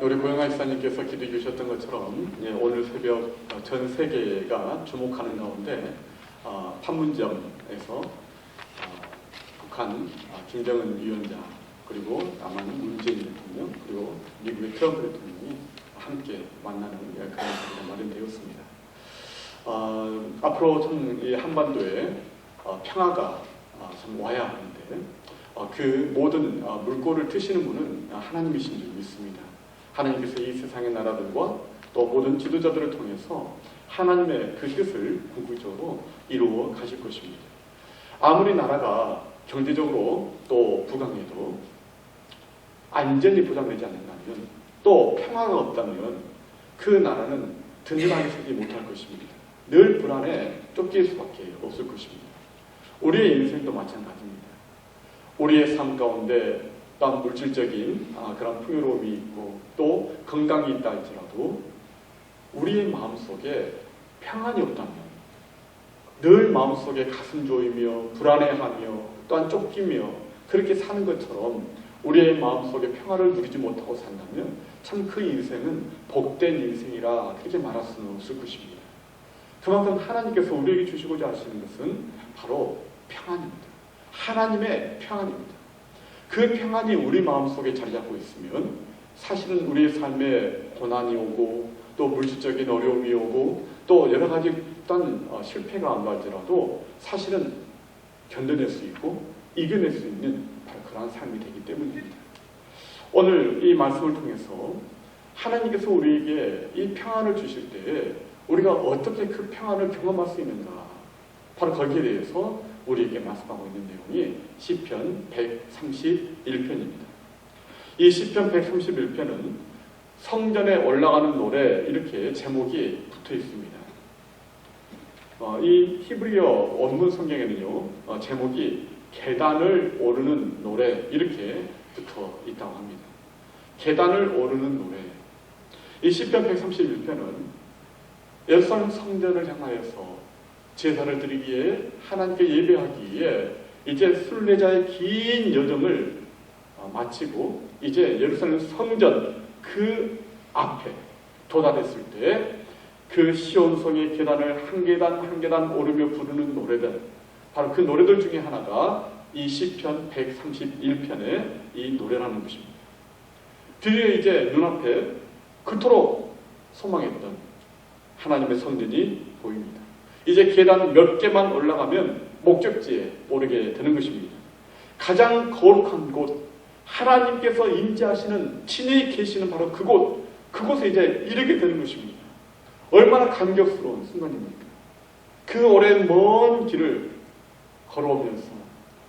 우리 고영아 집사님께서 기도해 주셨던 것처럼 오늘 새벽 전 세계가 주목하는 가운데 판문점에서 북한 김정은 위원장 그리고 남한 문재인 대통령 그리고 미국의 트럼프 대통령이 함께 만나는 그런 자리가 마련되었습니다. 앞으로 참 이 한반도에 평화가 참 와야 하는데 그 모든 물꼬를 트시는 분은 하나님이신 줄 믿습니다. 하나님께서 이 세상의 나라들과 또 모든 지도자들을 통해서 하나님의 그 뜻을 궁극적으로 이루어 가실 것입니다. 아무리 나라가 경제적으로 또 부강해도 안전이 보장되지 않는다면 또 평화가 없다면 그 나라는 든든하게 서지 못할 것입니다. 늘 불안에 쫓길 수밖에 없을 것입니다. 우리의 인생도 마찬가지입니다. 우리의 삶 가운데 또한 물질적인 그런 풍요로움이 있고 또 건강이 있다 할지라도 우리의 마음속에 평안이 없다면 늘 마음속에 가슴 조이며 불안해하며 또한 쫓기며 그렇게 사는 것처럼 우리의 마음속에 평화를 누리지 못하고 산다면 참 그 인생은 복된 인생이라 그렇게 말할 수는 없을 것입니다. 그만큼 하나님께서 우리에게 주시고자 하시는 것은 바로 평안입니다. 하나님의 평안입니다. 그 평안이 우리 마음속에 자리 잡고 있으면 사실은 우리의 삶에 고난이 오고 또 물질적인 어려움이 오고 또 여러 가지 어떤 실패가 안 갈지라도 사실은 견뎌낼 수 있고 이겨낼 수 있는 바로 그러한 삶이 되기 때문입니다. 오늘 이 말씀을 통해서 하나님께서 우리에게 이 평안을 주실 때 우리가 어떻게 그 평안을 경험할 수 있는가 바로 거기에 대해서 우리에게 말씀하고 있는 내용이 시편 131편입니다. 이 시편 131편은 성전에 올라가는 노래 이렇게 제목이 붙어 있습니다. 이 히브리어 원문 성경에는요 제목이 계단을 오르는 노래 이렇게 붙어 있다고 합니다. 계단을 오르는 노래. 이 시편 131편은 예루살렘 성전을 향하여서 제사를 드리기에 하나님께 예배하기에 이제 순례자의 긴 여정을 마치고 이제 예루살렘 성전 그 앞에 도달했을 때 그 시온성의 계단을 한 계단 한 계단 오르며 부르는 노래들 바로 그 노래들 중에 하나가 이 시편 131편의 이 노래라는 것입니다. 드디어 이제 눈앞에 그토록 소망했던 하나님의 성전이 보입니다. 이제 계단 몇 개만 올라가면 목적지에 오르게 되는 것입니다. 가장 거룩한 곳, 하나님께서 임재하시는 친히 계시는 바로 그곳에 이제 이르게 되는 것입니다. 얼마나 감격스러운 순간입니까? 그 오랜 먼 길을 걸어오면서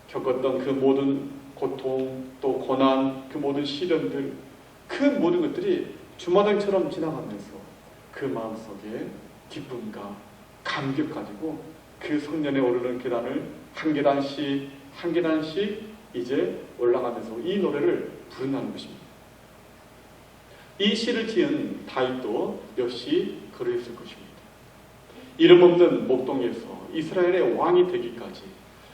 겪었던 그 모든 고통, 또 고난, 그 모든 시련들, 그 모든 것들이 주마등처럼 지나가면서 그 마음속에 기쁨과 감격 가지고 그 성전에 오르는 계단을 한 계단씩 한 계단씩 이제 올라가면서 이 노래를 부른다는 것입니다. 이 시를 지은 다윗도 역시 그러했을 것입니다. 이름 없는 목동에서 이스라엘의 왕이 되기까지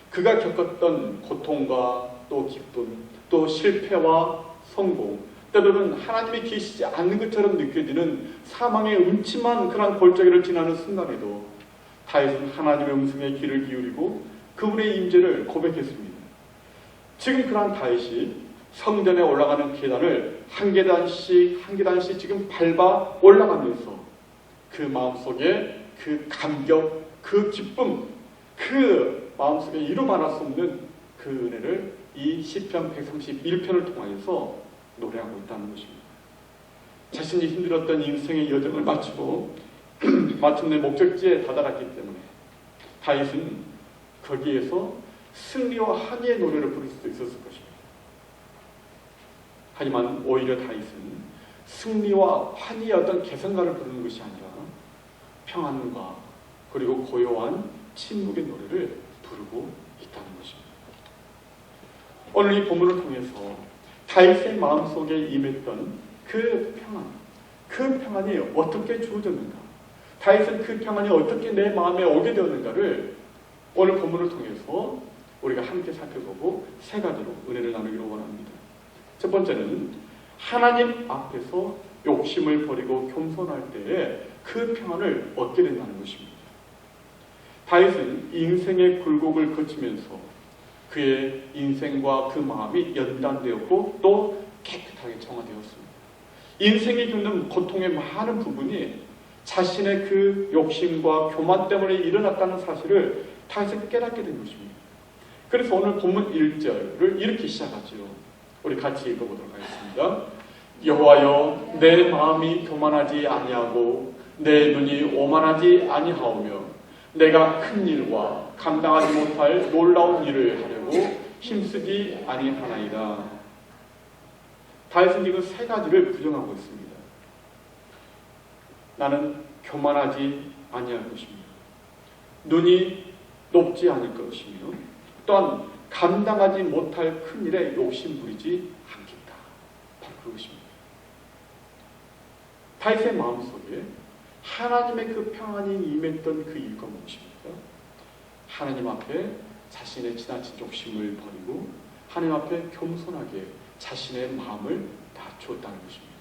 그가 겪었던 고통과 또 기쁨, 또 실패와 성공, 때로는 하나님이 계시지 않는 것처럼 느껴지는 사망의 음침한 그런 골짜기를 지나는 순간에도 다윗은 하나님의 음성에 귀를 기울이고 그분의 임재를 고백했습니다. 지금 그러한 다윗이 성전에 올라가는 계단을 한 계단씩 한 계단씩 지금 밟아 올라가면서 그 마음속에 그 감격, 그 기쁨, 그 마음속에 이루 말할 수 없는 그 은혜를 이 시편 131편을 통하여서 노래하고 있다는 것입니다. 자신이 힘들었던 인생의 여정을 마치고 마침내 목적지에 다다랐기 때문에 다윗은 거기에서 승리와 한의의 노래를 부를 수도 있었을 것입니다. 하지만 오히려 다윗은 승리와 환희의 어떤 개성가를 부르는 것이 아니라 평안과 그리고 고요한 침묵의 노래를 부르고 있다는 것입니다. 오늘 이 본문을 통해서 다윗의 마음속에 임했던 그 평안이 어떻게 주어졌는가, 다윗은 그 평안이 어떻게 내 마음에 오게 되었는가를 오늘 본문을 통해서 우리가 함께 살펴보고 세 가지로 은혜를 나누기로 원합니다. 첫 번째는 하나님 앞에서 욕심을 버리고 겸손할 때에 그 평안을 얻게 된다는 것입니다. 다윗은 인생의 굴곡을 거치면서 그의 인생과 그 마음이 연단되었고 또 깨끗하게 정화되었습니다. 인생이 겪는 고통의 많은 부분이 자신의 그 욕심과 교만 때문에 일어났다는 사실을 다윗은 깨닫게 된 것입니다. 그래서 오늘 본문 1절을 이렇게 시작하죠. 우리 같이 읽어보도록 하겠습니다. 여호와여, 내 마음이 교만하지 아니하고 내 눈이 오만하지 아니하오며 내가 큰 일과 감당하지 못할 놀라운 일을 하려고 힘쓰지 아니하나이다. 다윗은 지금 세 가지를 부정하고 있습니다. 나는 교만하지 아니할 것이며 눈이 높지 않을 것이며 또한 감당하지 못할 큰 일에 욕심 부리지 않겠다. 바로 그것입니다. 다윗의 마음속에 하나님의 그 평안이 임했던 그 이유가 무엇입니까? 하나님 앞에 자신의 지나친 욕심을 버리고 하나님 앞에 겸손하게 자신의 마음을 낮추었다는 것입니다.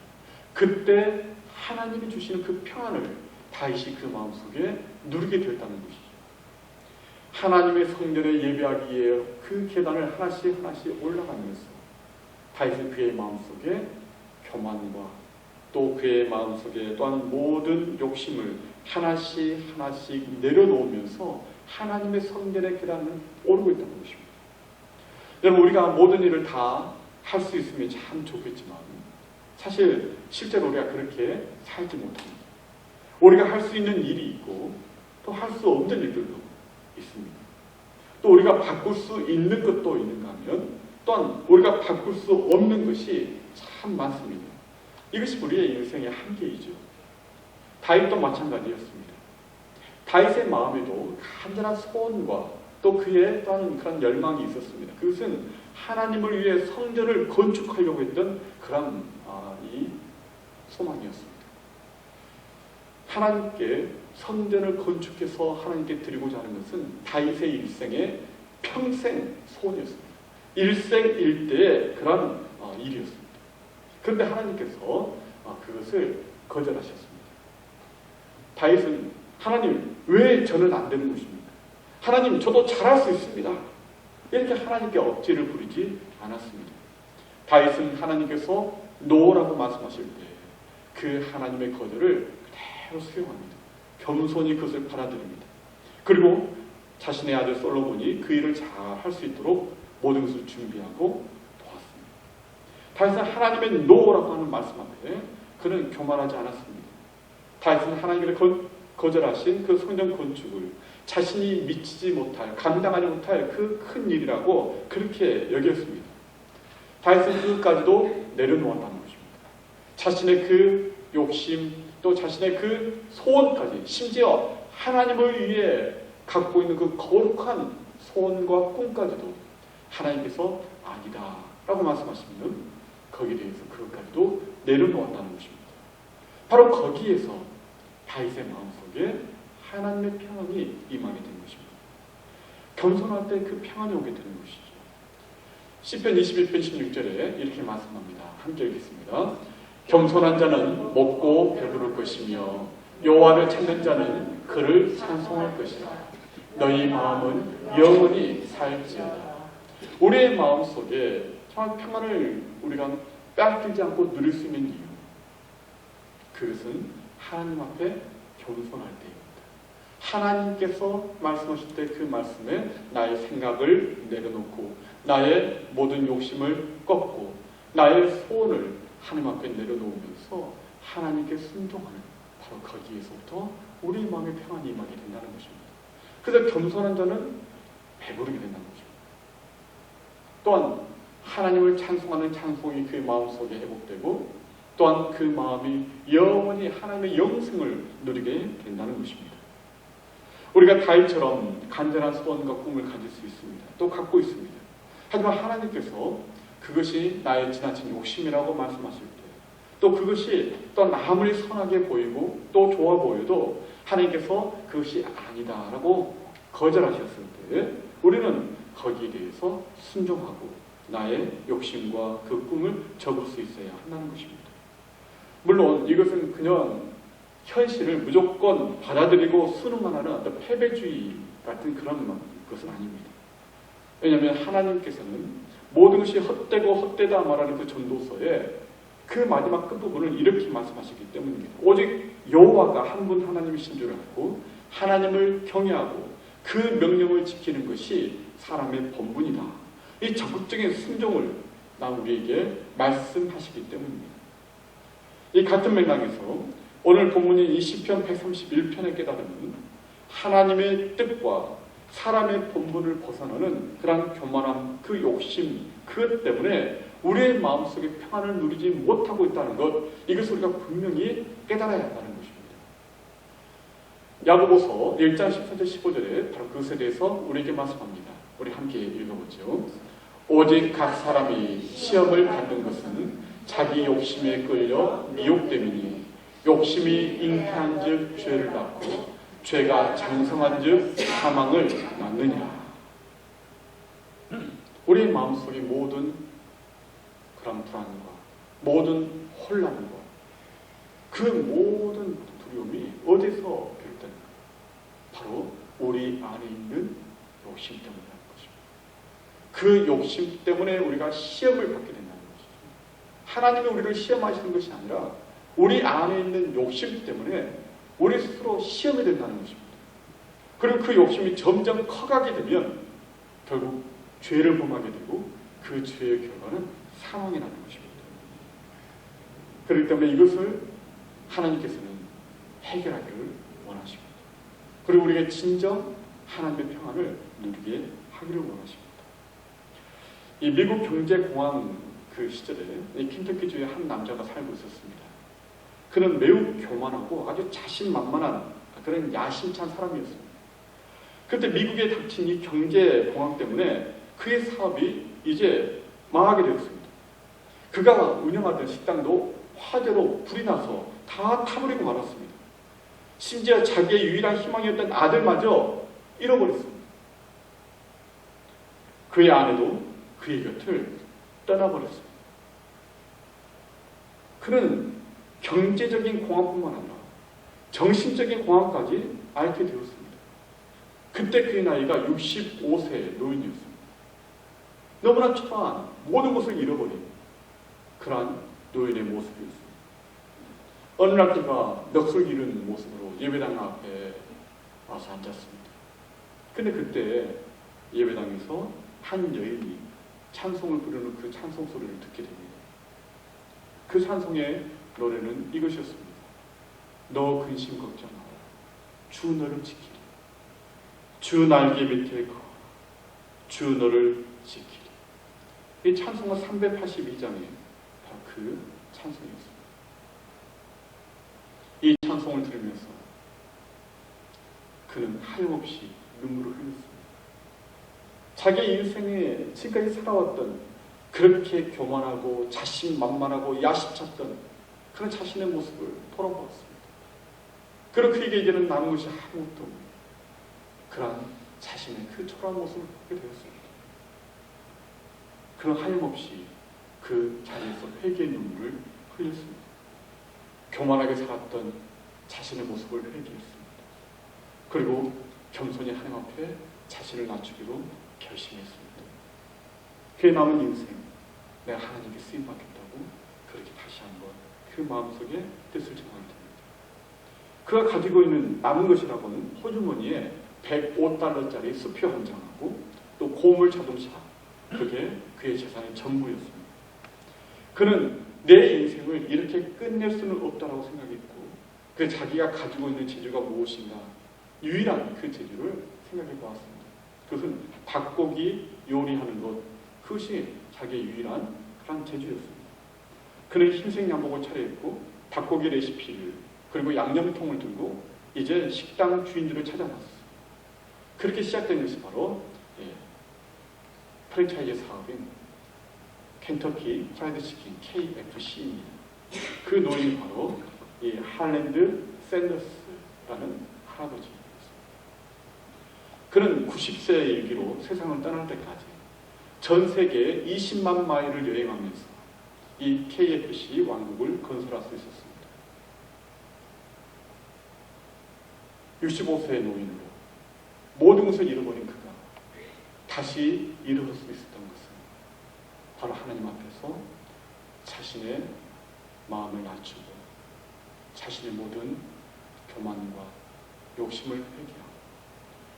그때 하나님이 주시는 그 평안을 다윗이 그 마음속에 누리게 되었다는 것이죠. 하나님의 성전에 예배하기 위해 그 계단을 하나씩 올라가면서 다윗은 그의 마음속에 교만과 또 그의 마음속에 또한 모든 욕심을 하나씩 내려놓으면서 하나님의 성전의 계단을 오르고 있다는 것입니다. 여러분, 우리가 모든 일을 다 할 수 있으면 참 좋겠지만 사실 실제로 우리가 그렇게 살지 못합니다. 우리가 할 수 있는 일이 있고 또 할 수 없는 일들도 있습니다. 또 우리가 바꿀 수 있는 것도 있는가 하면 또한 우리가 바꿀 수 없는 것이 참 많습니다. 이것이 우리의 인생의 한계이죠. 다윗도 마찬가지였습니다. 다윗의 마음에도 간절한 소원과 또 그의 또한 그런 열망이 있었습니다. 그것은 하나님을 위해 성전을 건축하려고 했던 그런 이 소망이었습니다. 하나님께 성전을 건축해서 하나님께 드리고자 하는 것은 다윗의 일생의 평생 소원이었습니다. 일생일대의 그런 일이었습니다. 그런데 하나님께서 그것을 거절하셨습니다. 다윗은 하나님, 왜 저는 안 되는 것입니까? 하나님, 저도 잘할 수 있습니다. 이렇게 하나님께 억지를 부리지 않았습니다. 다윗은 하나님께서 노라고 말씀하실 때 그 하나님의 거절을 그대로 수용합니다. 겸손히 그것을 받아들입니다. 그리고 자신의 아들 솔로몬이 그 일을 잘 할 수 있도록 모든 것을 준비하고 도왔습니다. 다윗은 하나님의 노라고 하는 말씀 앞에 그는 교만하지 않았습니다. 다윗은 하나님께서 거절하신 그 성전 건축을 자신이 미치지 못할, 감당하지 못할 그 큰 일이라고 그렇게 여겼습니다. 다윗은 그것까지도 내려놓았다는 것입니다. 자신의 그 욕심, 또 자신의 그 소원까지, 심지어 하나님을 위해 갖고 있는 그 거룩한 소원과 꿈까지도 하나님께서 아니다 라고 말씀하시면 거기에 대해서 그것까지도 내려놓았다는 것입니다. 바로 거기에서 다윗의 마음속에 하나님의 평안이 임하게 된 것입니다. 겸손할 때 그 평안이 오게 되는 것이죠. 시편 21편 16절에 이렇게 말씀합니다. 함께 읽겠습니다. 겸손한 자는 먹고 배부를 것이며 여호와를 찾는 자는 그를 찬송할 것이다. 너희 마음은 영원히 살지어다. 우리의 마음속에 정말 평안을 우리가 빼앗기지 않고 누릴 수 있는 이유, 그것은 하나님 앞에 겸손할 때입니다. 하나님께서 말씀하실 때 그 말씀에 나의 생각을 내려놓고 나의 모든 욕심을 꺾고 나의 소원을 하나님 앞에 내려놓으면서 하나님께 순종하는, 바로 거기에서부터 우리 마음의 평안이 임하게 된다는 것입니다. 그래서 겸손한 자는 배부르게 된다는 것입니다. 또한 하나님을 찬송하는 찬송이 그 마음속에 회복되고 또한 그 마음이 영원히 하나님의 영생을 누리게 된다는 것입니다. 우리가 다윗처럼 간절한 소원과 꿈을 가질 수 있습니다. 또 갖고 있습니다. 하지만 하나님께서 그것이 나의 지나친 욕심이라고 말씀하실 때, 또 그것이 또 아무리 선하게 보이고 또 좋아 보여도 하나님께서 그것이 아니다라고 거절하셨을 때 우리는 거기에 대해서 순종하고 나의 욕심과 그 꿈을 접을 수 있어야 한다는 것입니다. 물론 이것은 그냥 현실을 무조건 받아들이고 수능만 하는 어떤 패배주의 같은 그런 것은 아닙니다. 왜냐하면 하나님께서는 모든 것이 헛되고 헛되다 말하는 그 전도서에 그 마지막 끝부분을 이렇게 말씀하시기 때문입니다. 오직 여호와가 한 분 하나님이신 줄 알고 하나님을 경외하고 그 명령을 지키는 것이 사람의 본분이다. 이 적극적인 순종을 우리에게 말씀하시기 때문입니다. 이 같은 맥락에서 오늘 본문인 이 시편 131편의 깨달음은 하나님의 뜻과 사람의 본분을 벗어나는 그런 교만함, 그 욕심, 그것 때문에 우리의 마음속에 평안을 누리지 못하고 있다는 것, 이것을 우리가 분명히 깨달아야 한다는 것입니다. 야고보서 1장 14절 15절에 바로 그것에 대해서 우리에게 말씀합니다. 우리 함께 읽어보죠. 오직 각 사람이 시험을 받는 것은 자기 욕심에 끌려 미혹됨이니 욕심이 잉태한 즉 죄를 낳고 죄가 장성한 즉 사망을 낳느니라. 우리 마음속의 모든 그런 불안과 모든 혼란과 그 모든 두려움이 어디서 비롯된가? 바로 우리 안에 있는 욕심 때문이라는 것입니다. 그 욕심 때문에 우리가 시험을 받게 된다는 것입니다. 하나님이 우리를 시험하시는 것이 아니라 우리 안에 있는 욕심 때문에 우리 스스로 시험이 된다는 것입니다. 그리고 그 욕심이 점점 커가게 되면 결국 죄를 범하게 되고 그 죄의 결과는 사망이라는 것입니다. 그렇기 때문에 이것을 하나님께서는 해결하기를 원하십니다. 그리고 우리가 진정 하나님의 평안을 누리게 하기를 원하십니다. 이 미국 경제공황 그 시절에 이 켄터키주의 한 남자가 살고 있었습니다. 그는 매우 교만하고 아주 자신만만한 그런 야심찬 사람이었습니다. 그때 미국에 닥친 이 경제공황 때문에 그의 사업이 이제 망하게 되었습니다. 그가 운영하던 식당도 화재로 불이 나서 다 타버리고 말았습니다. 심지어 자기의 유일한 희망이었던 아들마저 잃어버렸습니다. 그의 아내도 그의 곁을 떠나버렸습니다. 그는 경제적인 공황뿐만 아니라 정신적인 공황까지 앓게 되었습니다. 그때 그의 나이가 65세 노인이었습니다. 너무나 초라한 모든 것을 잃어버린 그러한 노인의 모습이었습니다. 어느 날 그가 넋을 잃은 모습으로 예배당 앞에 와서 앉았습니다. 근데 그때 예배당에서 한 여인이 찬송을 부르는 그 찬송 소리를 듣게 됩니다. 그 찬송의 노래는 이것이었습니다. 너 근심 걱정 마라. 주 너를 지키리. 주 날개 밑에 거. 주 너를 지키리. 이 찬송가 382장에 바로 그 찬송이었습니다. 이 찬송을 들으면서 그는 하염없이 눈물을 흘렸습니다. 자기 인생에 지금까지 살아왔던 그렇게 교만하고 자신만만하고 야심찼던 그런 자신의 모습을 돌아보았습니다. 그리고 그에게 이제는 남은 것이 아무것도 없는 그러한 자신의 그 초라한 모습을 보게 되었습니다. 그는 하염없이 그 자리에서 회개의 눈물을 흘렸습니다. 교만하게 살았던 자신의 모습을 회개했습니다. 그리고 겸손히 하나님 앞에 자신을 낮추기로 결심했습니다. 그의 남은 인생 내가 하나님께 쓰임받겠다고 그렇게 다시 한번 그 마음속에 뜻을 정하게 됩니다. 그가 가지고 있는 남은 것이라고는 호주머니에 105달러짜리 수표 한 장하고 또 고물 자동차, 그게 그의 재산의 전부였습니다. 그는 내 인생을 이렇게 끝낼 수는 없다라고 생각했고 그 자기가 가지고 있는 재주가 무엇인가 유일한 그 재주를 생각해 보았습니다. 그것은 닭고기 요리하는 것, 그것이 자기의 유일한 그런 재주였습니다. 그는 흰색 양복을 차려입고 닭고기 레시피를 그리고 양념통을 들고 이제 식당 주인들을 찾아 나섰습니다. 그렇게 시작된 것이 바로 프랜차이즈 사업인 켄터키 프라이드 치킨 KFC입니다. 그 노인이 바로 이 할랜드 샌더스라는 할아버지였습니다. 그는 90세의 일기로 세상을 떠날 때까지 전 세계 20만 마일을 여행하면서 이 KFC 왕국을 건설할 수 있었습니다. 65세의 노인으로 모든 것을 잃어버린 그가 다시 일어설 수 있었던 것은 바로 하나님 앞에서 자신의 마음을 낮추고 자신의 모든 교만과 욕심을 회개하고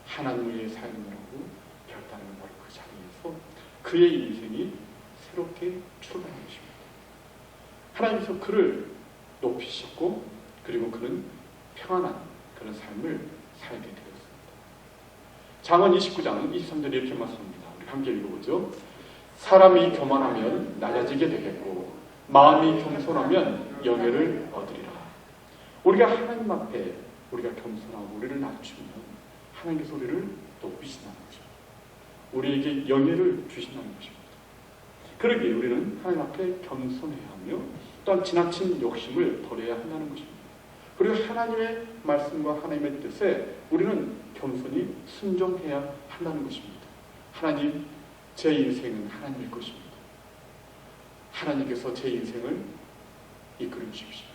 하나님을 위해 삶을 하고 결단을 바로 그 자리에서 그의 인생이 새롭게 출발하는 것입니다. 하나님께서 그를 높이셨고 그리고 그는 평안한 그런 삶을 살게 되었습니다. 잠언 29장 23절에 이렇게 말씀합니다. 우리 함께 읽어보죠. 사람이 교만하면 낮아지게 되겠고 마음이 겸손하면 영예를 얻으리라. 우리가 하나님 앞에 우리가 겸손하고 우리를 낮추면 하나님께서 우리를 높이신다는 것입니다. 우리에게 영예를 주신다는 것입니다. 그러기에 우리는 하나님 앞에 겸손해야 하며 또한 지나친 욕심을 버려야 한다는 것입니다. 그리고 하나님의 말씀과 하나님의 뜻에 우리는 겸손히 순종해야 한다는 것입니다. 하나님, 제 인생은 하나님의 것입니다. 하나님께서 제 인생을 이끌어 주십시오.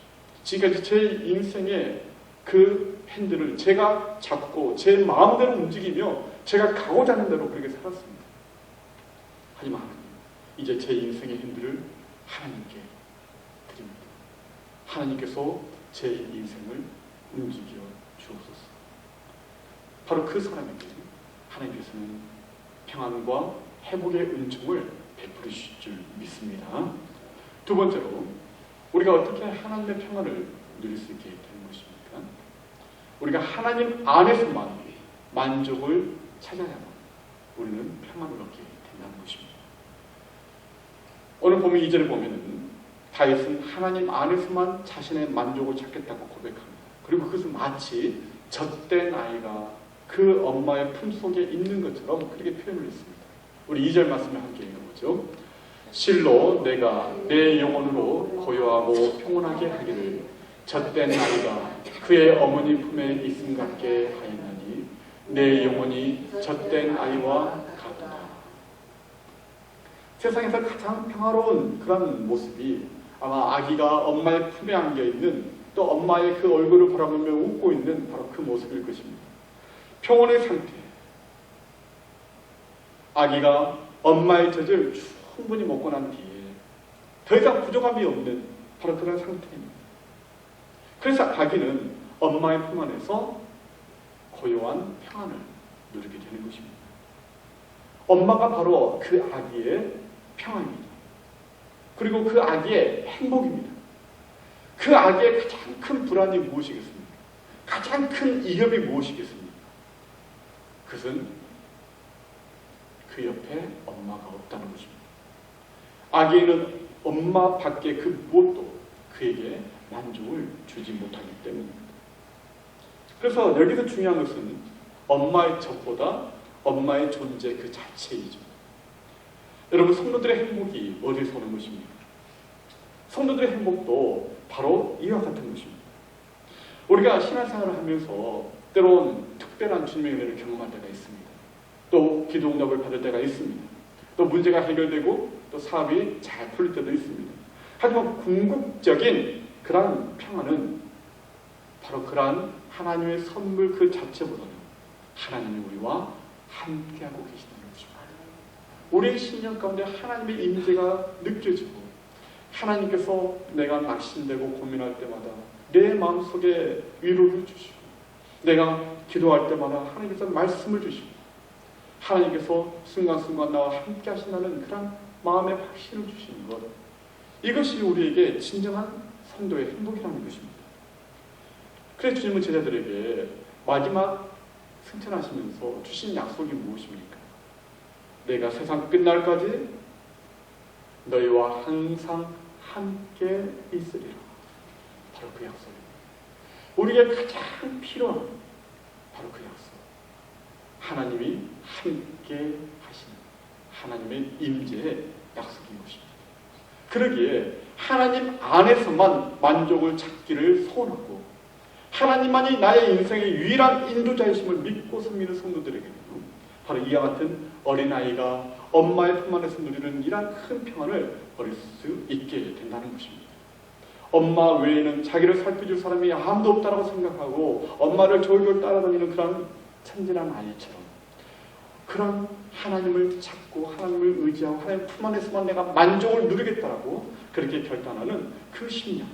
지금까지 제 인생의 그 핸들을 제가 잡고 제 마음대로 움직이며 제가 가고자 하는 대로 그렇게 살았습니다. 하지만 하나님, 이제 제 인생의 핸들을 하나님께 드립니다. 하나님께서 제 인생을 움직여 주옵소서. 바로 그 사람에게 하나님께서는 평안과 회복의 은총을 베풀으실 줄 믿습니다. 두 번째로 우리가 어떻게 하나님의 평안을 누릴 수 있게 되는 것입니까? 우리가 하나님 안에서만 만족을 찾아야만 우리는 평안을 얻게 된다는 것입니다. 오늘 보면 2절에 보면은 다윗은 하나님 안에서만 자신의 만족을 찾겠다고 고백합니다. 그리고 그것은 마치 젖된 아이가 그 엄마의 품속에 있는 것처럼 그렇게 표현을 했습니다. 우리 2절 말씀을 함께 읽어보죠. 실로 내가 내 영혼으로 고요하고 평온하게 하기를 젖된 아이가 그의 어머니 품에 있음 같게 하였나니 내 영혼이 젖된 아이와 같도다. 세상에서 가장 평화로운 그런 모습이 아마 아기가 엄마의 품에 안겨있는 또 엄마의 그 얼굴을 바라보며 웃고 있는 바로 그 모습일 것입니다. 평온의 상태, 아기가 엄마의 젖을 충분히 먹고 난 뒤에 더 이상 부족함이 없는 바로 그런 상태입니다. 그래서 아기는 엄마의 품 안에서 고요한 평안을 누리게 되는 것입니다. 엄마가 바로 그 아기의 평안입니다. 그리고 그 아기의 행복입니다. 그 아기의 가장 큰 불안이 무엇이겠습니까? 가장 큰 위협이 무엇이겠습니까? 그것은 그 옆에 엄마가 없다는 것입니다. 아기는 엄마 밖에 그 무엇도 그에게 만족을 주지 못하기 때문입니다. 그래서 여기서 중요한 것은 엄마의 젖보다 엄마의 존재 그 자체이죠. 여러분, 성도들의 행복이 어디서 오는 것입니까? 성도들의 행복도 바로 이와 같은 것입니다. 우리가 신앙생활을 하면서 때론 특별한 주님의 은혜를 경험할 때가 있습니다. 또 기도 응답을 받을 때가 있습니다. 또 문제가 해결되고 또 사업이 잘 풀릴 때도 있습니다. 하지만 궁극적인 그러한 평안은 바로 그러한 하나님의 선물 그 자체보다는 하나님이 우리와 함께하고 계시다는 것입니다. 우리의 신령 가운데 하나님의 임재가 느껴지고 하나님께서 내가 낙심되고 고민할 때마다 내 마음속에 위로를 주시고 내가 기도할 때마다 하나님께서 말씀을 주시고 하나님께서 순간순간 나와 함께 하신다는 그런 마음의 확신을 주시는 것, 이것이 우리에게 진정한 성도의 행복이라는 것입니다. 그래서 주님은 제자들에게 마지막 승천하시면서 주신 약속이 무엇입니까? 내가 세상 끝날까지 너희와 항상 함께 있으리라. 바로 그 약속입니다. 우리에게 가장 필요한 바로 그 약속. 하나님이 함께 하시는 하나님의 임재의 약속인 것입니다. 그러기에 하나님 안에서만 만족을 찾기를 소원하고 하나님만이 나의 인생의 유일한 인도자이심을 믿고 섬기는 성도들에게는 바로 이와 같은 어린아이가 엄마의 품 안에서 누리는 이러한 큰 평안을 얻을 수 있게 된다는 것입니다. 엄마 외에는 자기를 살펴줄 사람이 아무도 없다라고 생각하고 엄마를 졸졸 따라다니는 그런 천진한 아이처럼 그런 하나님을 찾고 하나님을 의지하고 하나님 품 안에서만 내가 만족을 누리겠다라고 그렇게 결단하는 그 심령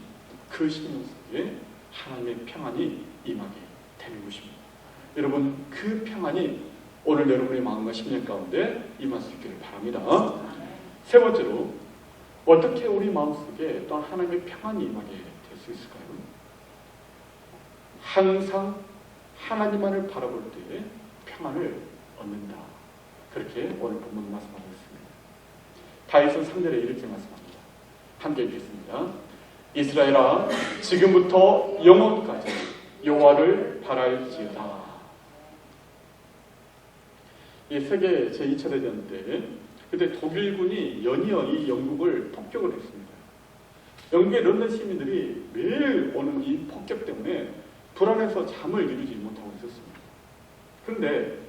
속에 하나님의 평안이 임하게 되는 것입니다. 여러분, 그 평안이 오늘 여러분의 마음과 심령 가운데 임할 수 있기를 바랍니다. 세 번째로, 어떻게 우리 마음속에 또 하나님의 평안이 임하게 될 수 있을까요? 항상 하나님만을 바라볼 때 평안을 얻는다. 그렇게 오늘 본문 말씀하고 있습니다. 다윗은 3절에 이렇게 말씀합니다. 함께 읽겠습니다. 이스라엘아, 지금부터 영원까지 여호와를 바랄지어다. 이 세계 제2차 대전 때 그때 독일군이 연이어 이 영국을 폭격을 했습니다. 영국의 런던 시민들이 매일 오는 이 폭격 때문에 불안해서 잠을 이루지 못하고 있었습니다. 그런데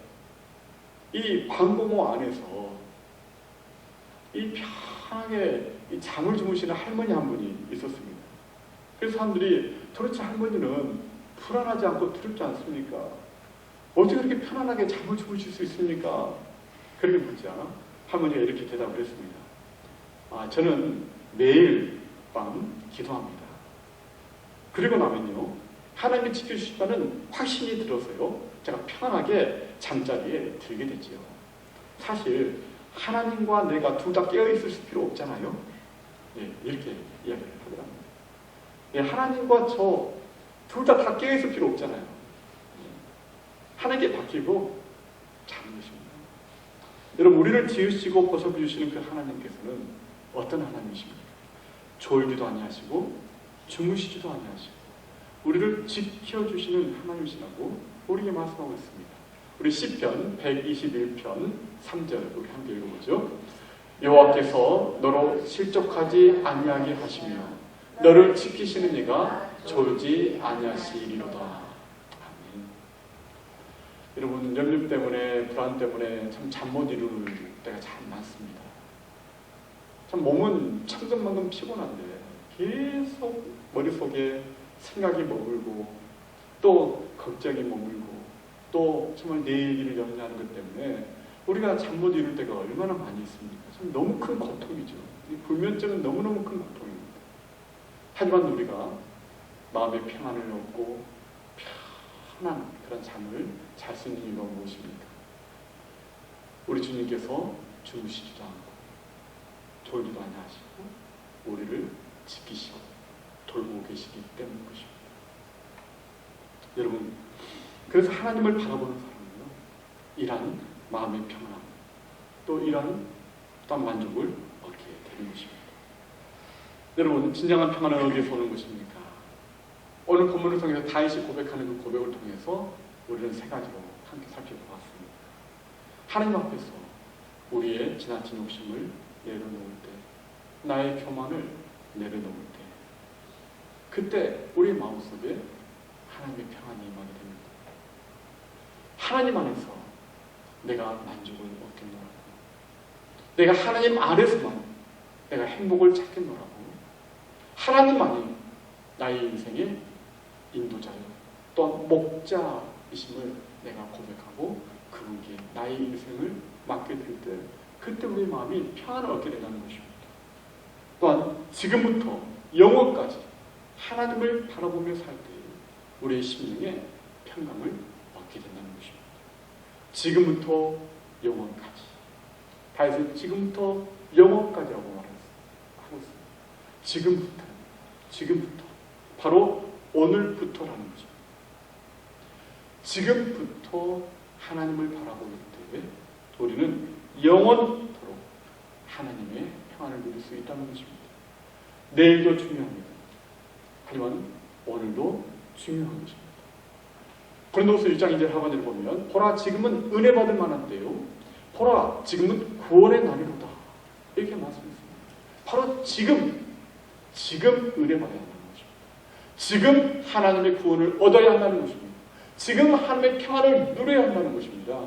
이 방공호 안에서 이 편하게 이 잠을 주무시는 할머니 한 분이 있었습니다. 그래서 사람들이 도대체 할머니는 불안하지 않고 두렵지 않습니까? 어떻게 그렇게 편안하게 잠을 주무실 수 있습니까? 그렇게 묻자 할머니가 이렇게 대답을 했습니다. 저는 매일 밤 기도합니다. 그리고 나면요, 하나님이 지켜주신다는 확신이 들어서요, 제가 편안하게 잠자리에 들게 되지요. 사실 하나님과 내가 둘 다 깨어있을 필요 없잖아요. 네, 이렇게 이야기를 하더랍니다. 네, 하나님과 저 둘 다 깨어있을 필요 없잖아요. 하나님께 맡기고 자는 것입니다. 여러분, 우리를 지으시고 보살펴주시는 그 하나님께서는 어떤 하나님이십니까? 졸기도 아니하시고 주무시지도 아니하시고 우리를 지켜주시는 하나님이시라고 우리에게 말씀하고 있습니다. 우리 시편 121편 3절 우리 함께 읽어보죠. 여호와께서 너로 실족하지 아니하게 하시며 너를 지키시는 이가 졸지 아니하시리로다. 아멘. 여러분, 염려 때문에 불안 때문에 참 잠 못 이루는 때가 참 많습니다. 참 몸은 천근만근 피곤한데 계속 머릿속에 생각이 머물고 또 걱정이 머물고 또 정말 내일 일을 염려하는 것 때문에 우리가 잠 못 이룰 때가 얼마나 많이 있습니까? 참 너무 큰 고통이죠. 이 불면증은 너무너무 큰 고통입니다. 하지만 우리가 마음의 평안을 얻고 편한 그런 잠을 잘 수 있는 이유가 무엇입니까? 우리 주님께서 주무시지도 않고 졸기도 아니하시고 우리를 지키시고 돌보고 계시기 때문인 것입니다. 여러분, 그래서 하나님을 바라보는 사람은요, 이러한 마음의 평안, 또 이러한 어떤 만족을 얻게 되는 것입니다. 여러분, 진정한 평안은 어디에서 오는 것입니까? 오늘 본문을 통해서 다윗이 고백하는 그 고백을 통해서 우리는 세 가지로 함께 살펴보았습니다. 하나님 앞에서 우리의 지나친 욕심을 내려놓을 때, 나의 교만을 내려놓을 때, 그때 우리 마음속에 하나님의 평안이 임하게 됩니다. 하나님 안에서 내가 만족을 얻겠노라고, 내가 하나님 안에서만 내가 행복을 찾겠노라고, 하나님만이 나의 인생의 인도자요 또한 목자이심을 내가 고백하고 그분께 나의 인생을 맡게 될 때, 그때 우리 마음이 평안을 얻게 된다는 것입니다. 또한 지금부터 영원까지 하나님을 바라보며 살 때 우리의 심령에 평강을 얻게 된다는 것입니다. 지금부터 영원까지. 다윗은 지금부터 영원까지라고 하고 있습니다. 지금부터. 바로 오늘부터라는 거죠. 지금부터 하나님을 바라볼 때 우리는 영원토록 하나님의 평안을 누릴 수 있다는 것입니다. 내일도 중요합니다. 하지만 오늘도 중요한 것입니다. 고린도후서 1장 2절 하반절을 보면 보라 지금은 은혜 받을 만한 때요 보라 지금은 구원의 날이로다 이렇게 말씀했습니다. 바로 지금 은혜 받아야 한다는 것입니다. 지금 하나님의 구원을 얻어야 한다는 것입니다. 지금 하나님의 평안을 누려야 한다는 것입니다.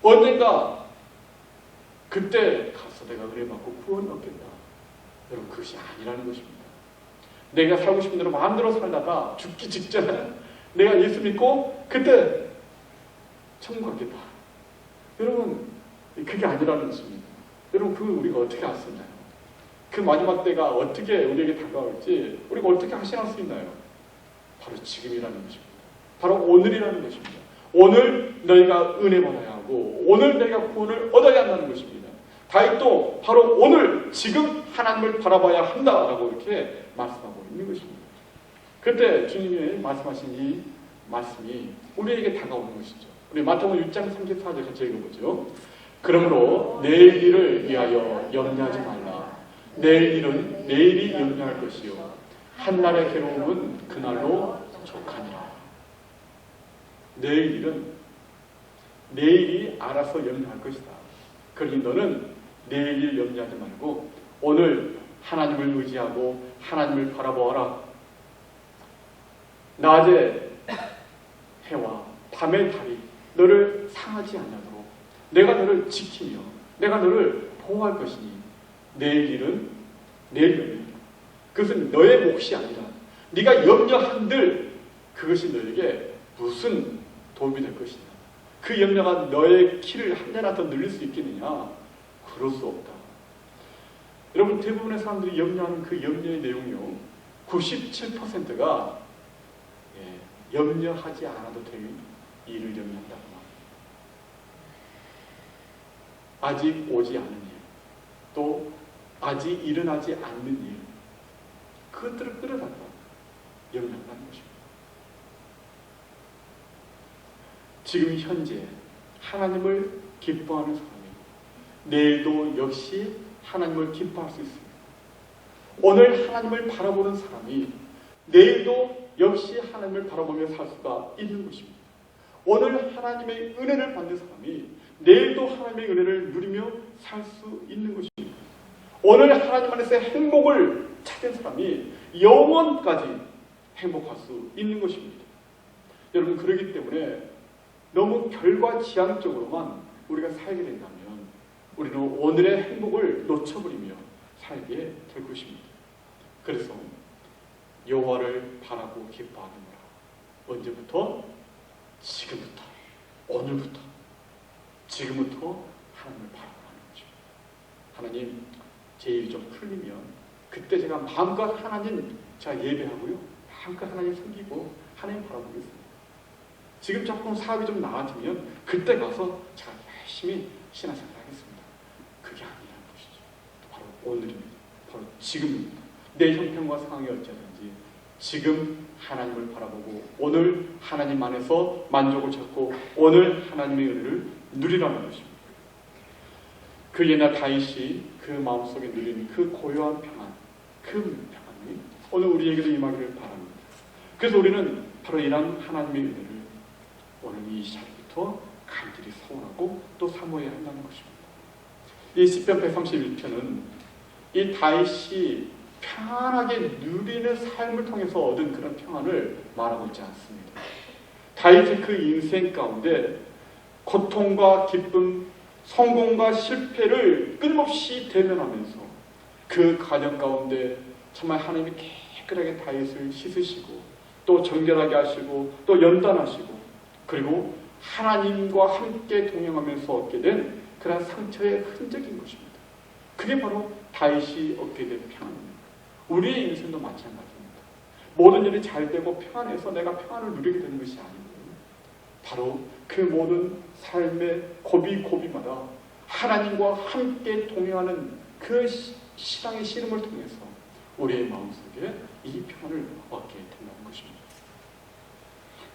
언젠가 그때 가서 내가 은혜 받고 구원 얻겠다. 여러분, 그것이 아니라는 것입니다. 내가 살고 싶은 대로 마음대로 살다가 죽기 직전에 내가 예수 믿고 그때 천국 가겠다. 여러분, 그게 아니라는 것입니다. 여러분, 그걸 우리가 어떻게 알 수 있나요? 그 마지막 때가 어떻게 우리에게 다가올지 우리가 어떻게 확신할 수 있나요? 바로 지금이라는 것입니다. 바로 오늘이라는 것입니다. 오늘 너희가 은혜 받아야 하고 오늘 너희가 구원을 얻어야 한다는 것입니다. 다윗도 바로 오늘 지금 하나님을 바라봐야 한다라고 이렇게 말씀하고 있는 것입니다. 그때 주님이 말씀하신 이 말씀이 우리에게 다가오는 것이죠. 우리 마태복음 6장 34절 같이 읽어보죠. 그러므로 내일 일을 위하여 염려하지 말라. 내일 일은 내일이 염려할 것이요 한날의 괴로움은 그날로 족하니라. 내일 일은 내일이 알아서 염려할 것이다. 그러니 너는 내일 일 염려하지 말고 오늘 하나님을 의지하고 하나님을 바라보아라. 낮에 해와 밤의 달이 너를 상하지 않도록 내가 너를 지키며 내가 너를 보호할 것이니 내일 일은 내일 염려다. 그것은 너의 몫이 아니라 네가 염려한들 그것이 너에게 무슨 도움이 될 것이냐. 그 염려가 너의 키를 한 대나 더 늘릴 수 있겠느냐. 그럴 수 없다. 여러분, 대부분의 사람들이 염려하는 그 염려의 내용이요 97%가 염려하지 않아도 될 일을 염려한다고 합니다. 아직 오지 않은 일, 또 아직 일어나지 않는 일, 그것들을 끌어다가 염려한다는 것입니다. 지금 현재 하나님을 기뻐하는 사람이 내일도 역시 하나님을 기뻐할 수 있습니다. 오늘 하나님을 바라보는 사람이 내일도 역시 하나님을 바라보며 살 수가 있는 것입니다. 오늘 하나님의 은혜를 받는 사람이 내일도 하나님의 은혜를 누리며 살 수 있는 것입니다. 오늘 하나님 안에서 행복을 찾은 사람이 영원까지 행복할 수 있는 것입니다. 여러분, 그렇기 때문에 너무 결과지향적으로만 우리가 살게 된다면 우리는 오늘의 행복을 놓쳐버리며 살게 될 것입니다. 그래서 여호와를 바라고 기뻐하는구나. 언제부터? 지금부터, 오늘부터, 지금부터 하나님을 바라보는 거죠. 하나님, 제 일 좀 풀리면 그때 제가 마음껏 하나님 제가 예배하고요, 마음껏 하나님 섬기고 하나님 바라보겠습니다. 지금 조금 사업이 좀 나아지면 그때 가서 제가 열심히 신앙생활 하겠습니다. 그게 아니라는 것이죠. 바로 오늘입니다. 바로 지금입니다. 내 형편과 상황이 어찌하든지 지금 하나님을 바라보고 오늘 하나님 안에서 만족을 찾고 오늘 하나님의 은혜를 누리라는 것입니다. 그 예나 다윗이 그 마음속에 누린 그 고요한 평안, 그 평안이 오늘 우리에게도 임하기를 바랍니다. 그래서 우리는 바로 이런 하나님의 은혜를 오늘 이 시작부터 간절히 소원하고 또 사모해야 한다는 것입니다. 이 시편 131편은 이 다윗이 평안하게 누리는 삶을 통해서 얻은 그런 평안을 말하고 있지 않습니다. 다윗의 그 인생 가운데 고통과 기쁨, 성공과 실패를 끊임없이 대면하면서 그 과정 가운데 정말 하나님이 깨끗하게 다윗을 씻으시고 또 정결하게 하시고 또 연단하시고 그리고 하나님과 함께 동행하면서 얻게 된 그런 상처의 흔적인 것입니다. 그게 바로 다윗이 얻게 된 평안입니다. 우리의 인생도 마찬가지입니다. 모든 일이 잘 되고 평안해서 내가 평안을 누리게 되는 것이 아니고 바로 그 모든 삶의 고비고비마다 하나님과 함께 동행하는 그 신앙의 씨름을 통해서 우리의 마음속에 이 평안을 얻게 된다는 것입니다.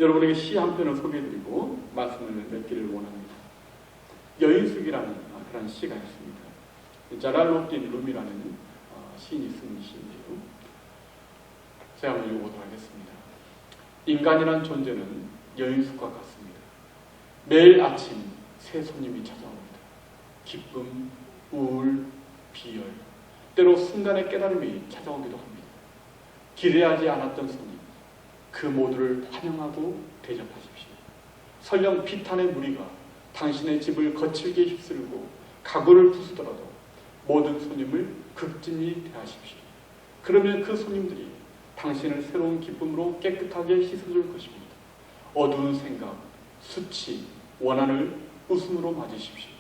여러분에게 시 한 편을 소개해드리고 말씀을 맺기를 원합니다. 여인숙이라는 그런 시가 있습니다. 자랄로딘 룸이라는 시인이 쓴 시인데요. 제가 한번 읽어보도록 하겠습니다. 인간이란 존재는 여인숙과 같습니다. 매일 아침 새 손님이 찾아옵니다. 기쁨, 우울, 비열, 때로 순간의 깨달음이 찾아오기도 합니다. 기대하지 않았던 손님, 그 모두를 환영하고 대접하십시오. 설령 비탄의 무리가 당신의 집을 거칠게 휩쓸고 가구를 부수더라도 모든 손님을 극진히 대하십시오. 그러면 그 손님들이 당신을 새로운 기쁨으로 깨끗하게 씻어줄 것입니다. 어두운 생각, 수치, 원한을 웃음으로 맞으십시오.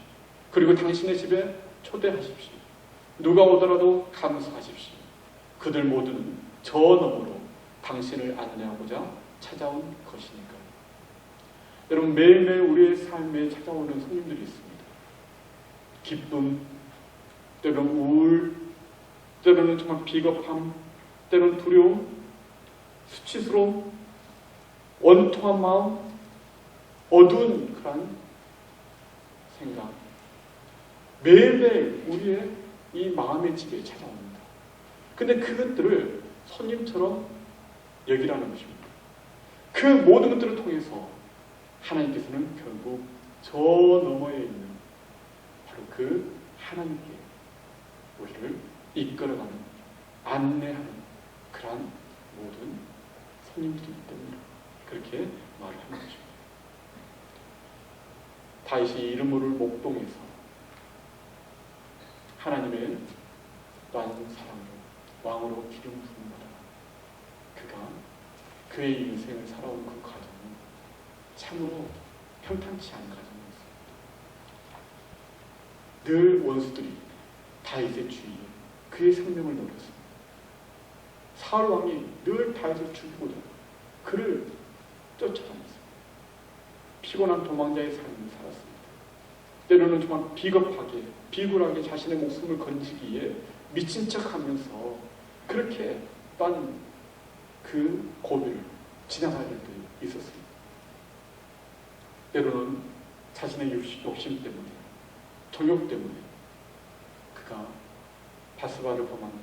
그리고 당신의 집에 초대하십시오. 누가 오더라도 감사하십시오. 그들 모두는 저 너머로 당신을 안내하고자 찾아온 것이니까요. 여러분, 매일매일 우리의 삶에 찾아오는 손님들이 있습니다. 기쁨, 때로는 우울, 때로는 정말 비겁함, 때로는 두려움, 수치스러움, 원통한 마음, 어두운 그런 생각, 매일매일 우리의 이 마음의 집에 찾아옵니다. 근데 그것들을 손님처럼 여기라는 것입니다. 그 모든 것들을 통해서 하나님께서는 결국 저 너머에 있는 바로 그 하나님께 우리를 이끌어가는, 안내하는 그러한 모든 손님들이기 때문에 그렇게 말을 하는 것입니다. 다윗이 이름 모를 목동에서 하나님의 또한 사랑으로 왕으로 기름 부음을 받아 그가 그의 인생을 살아온 그 과정은 참으로 평탄치 않은 과정이었습니다. 늘 원수들이 다윗의 주위에 그의 생명을 노렸습니다. 사울 왕이 늘 다윗을 죽이고자 그를 쫓아다녔습니다. 피곤한 도망자의 삶을 살았습니다. 때로는 정말 비겁하게, 비굴하게 자신의 목숨을 건지기 위해 미친 척하면서 그렇게 딴 그 고비를 지나갈 일도 있었습니다. 때로는 자신의 욕심 때문에, 정욕 때문에 그가 바스바를 범하는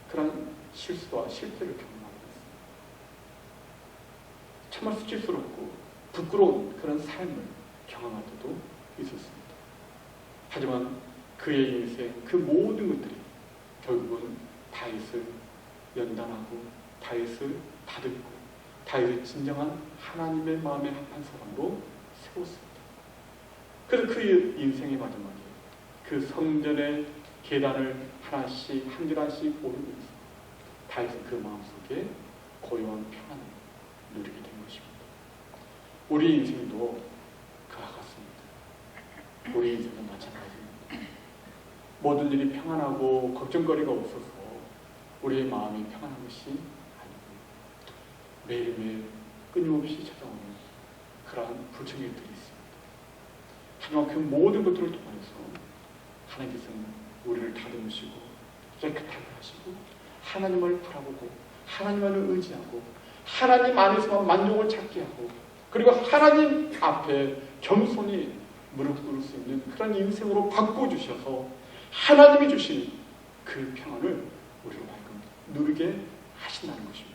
그런 실수와 실패를 경험하고 있습니다. 정말 수치스럽고 부끄러운 그런 삶을 경험할 때도 있었습니다. 하지만 그의 인생 그 모든 것들이 결국은 다윗을 연단하고 다윗을 다듬고 다윗을 진정한 하나님의 마음의 한 사람으로 세웠습니다. 그래서 그의 인생의 마지막에 그 성전의 계단을 하나씩 한 계단씩 오르면서 다윗은 그 마음속에 고요한 평안을 누리게 된 것입니다. 우리 인생도 그와 같습니다. 우리 인생도 마찬가지입니다. 모든 일이 평안하고 걱정거리가 없어서 우리의 마음이 평안한 것이 아니고 매일매일 끊임없이 찾아오는 그러한 불청객들이 있습니다. 하지만 그 모든 것들을 통해서 하나님께서는 우리를 다듬으시고 깨끗하게 하시고 하나님을 바라보고 하나님을 의지하고 하나님 안에서만 만족을 찾게 하고 그리고 하나님 앞에 겸손히 무릎 꿇을 수 있는 그런 인생으로 바꿔주셔서 하나님이 주신 그 평안을 우리로 하여금 누리게 하신다는 것입니다.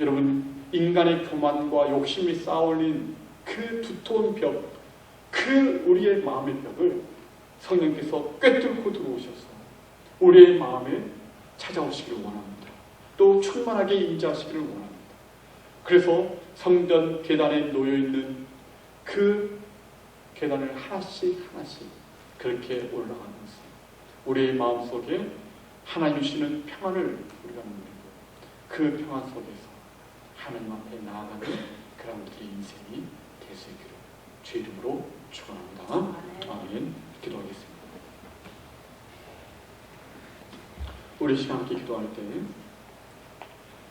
여러분, 인간의 교만과 욕심이 쌓아올린 그 두터운 벽, 그 우리의 마음의 벽을 성령께서 꿰뚫고 들어오셔서 우리의 마음에 찾아오시기를 원합니다. 또 충만하게 임재하시기를 원합니다. 그래서 성전 계단에 놓여있는 그 계단을 하나씩 하나씩 그렇게 올라가면서 우리의 마음속에 하나님 주시는 평안을 우리가 누리고 그 평안 속에서 하나님 앞에 나아가는 그런 우리의 인생이 될 수 있기를 주의 이름으로 축원합니다. 아멘. 기도하겠습니다. 우리 시간 함께 기도할 때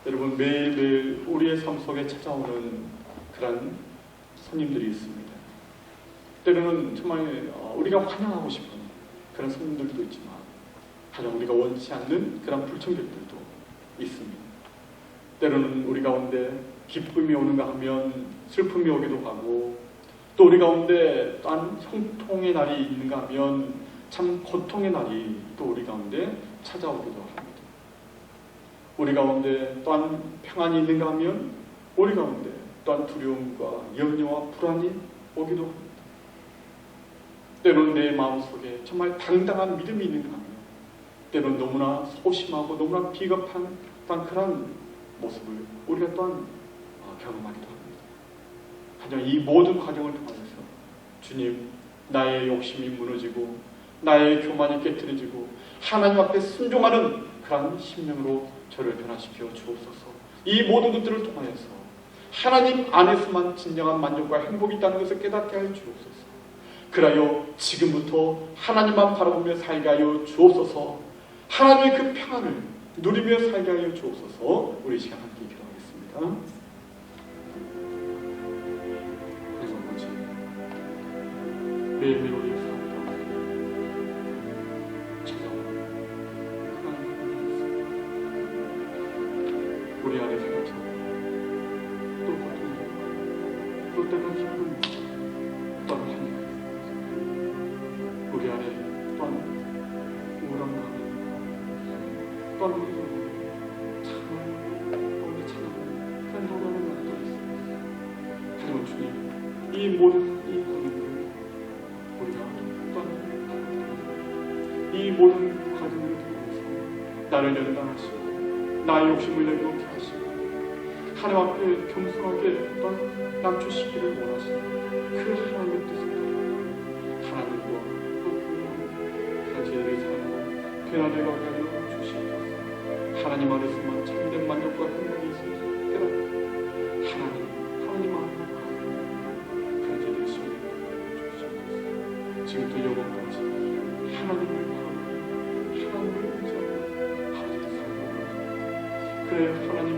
여러분 매일매일 우리의 삶 속에 찾아오는 그런 손님들이 있습니다. 때로는 정말 우리가 환영하고 싶은 그런 손님들도 있지만 하지만 우리가 원치 않는 그런 불청객들도 있습니다. 때로는 우리 가운데 기쁨이 오는가 하면 슬픔이 오기도 하고 또 우리 가운데 딴 형통의 날이 있는가 하면 참 고통의 날이 또 우리 가운데 찾아오기도 합니다. 우리 가운데 또한 평안이 있는가 하면 우리 가운데 또한 두려움과 염려와 불안이 오기도 합니다. 때로는 내 마음속에 정말 당당한 믿음이 있는가 하면 때로는 너무나 소심하고 너무나 비겁한 그런 모습을 우리가 또한 경험하기도 합니다. 하지만 이 모든 과정을 통해서 주님, 나의 욕심이 무너지고 나의 교만이 깨트려지고 하나님 앞에 순종하는 그런 심령으로 저를 변화시켜 주옵소서. 이 모든 것들을 통하여서 하나님 안에서만 진정한 만족과 행복이 있다는 것을 깨닫게 하여 주옵소서. 그라여 지금부터 하나님만 바라보며 살게 하여 주옵소서. 하나님의 그 평안을 누리며 살게 하여 주옵소서. 우리 시간 함께 기도하겠습니다. 하나님 아버지, 매일매일 우리 삶과 찾아오는 하나님, 우리 안에 생각처럼 또 고통과 또 때로는 기쁨을 또한 하나님, 우리 안에 또한 우울한 마음이 또한 우리가 우리 찬양을 그런 노래를 만들어 있습니다. 하지만 주님, 이 모든 이 고민을 우리가 또한 이 모든 과정을 통해서 나를 연단하시고 나의 욕심을 내려놓게 하시고 하나님 앞에 겸손하게 또한 낮추시기를 원하시는 그 하나님의 뜻을 따라 하나님과 또 당신의 삶으로 변화되어 가게 하여 주시옵소서. 하나님 안에서만 참된 만족과 행복이 있으시오. 하나님 안에만 그렇게 되시길 주시옵소서. 지금부터 영원까지 하나님을 바라보고 하나님을 의지하고 하나님을 살고 그래 하나님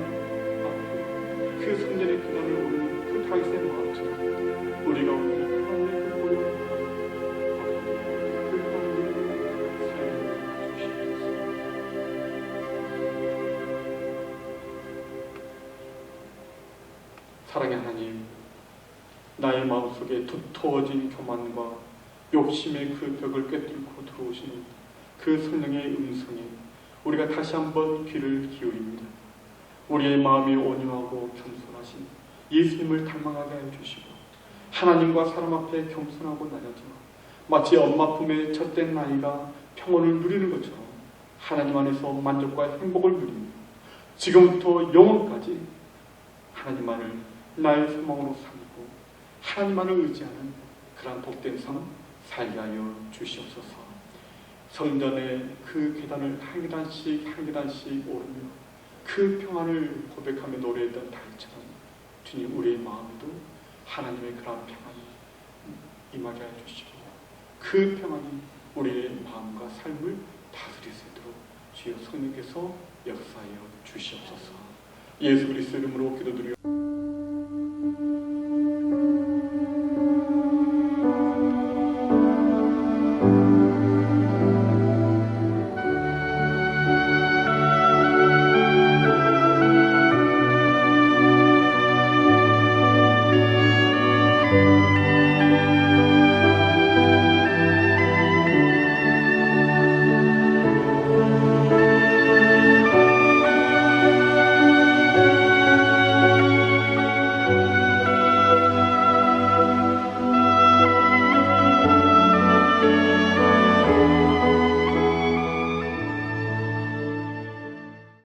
앞에 그 성전의 비난을 오는 그 다윗의 마음처럼 우리가 오늘 하나님의 그 보혈을 그 하나님을 살게 주시옵소서. 사랑의 하나님, 나의 마음속에 두터워진 교만과 욕심의 그 벽을 꿰뚫고 들어오시는 그 성령의 음성에 우리가 다시 한번 귀를 기울입니다. 우리의 마음이 온유하고 겸손하신 예수님을 닮아가게 하여 주시고 하나님과 사람 앞에 겸손하고 낮아져 마치 엄마 품에 젖된 아이가 평온을 누리는 것처럼 하나님 안에서 만족과 행복을 누리며 지금부터 영원까지 하나님만을 나의 소망으로 삼고 하나님만을 의지하는 그런 복된 삶 살게 하여 주시옵소서. 성전의 그 계단을 한 계단씩 한 계단씩 오르며 그 평안을 고백하며 노래했던 다윗처럼 주님, 우리의 마음에도 하나님의 그런 평안이 임하게 하여 주시고 그 평안이 우리의 마음과 삶을 다스릴 수 있도록 주여 성령께서 역사하여 주시옵소서. 예수 그리스도 이름으로 기도드리옵소서.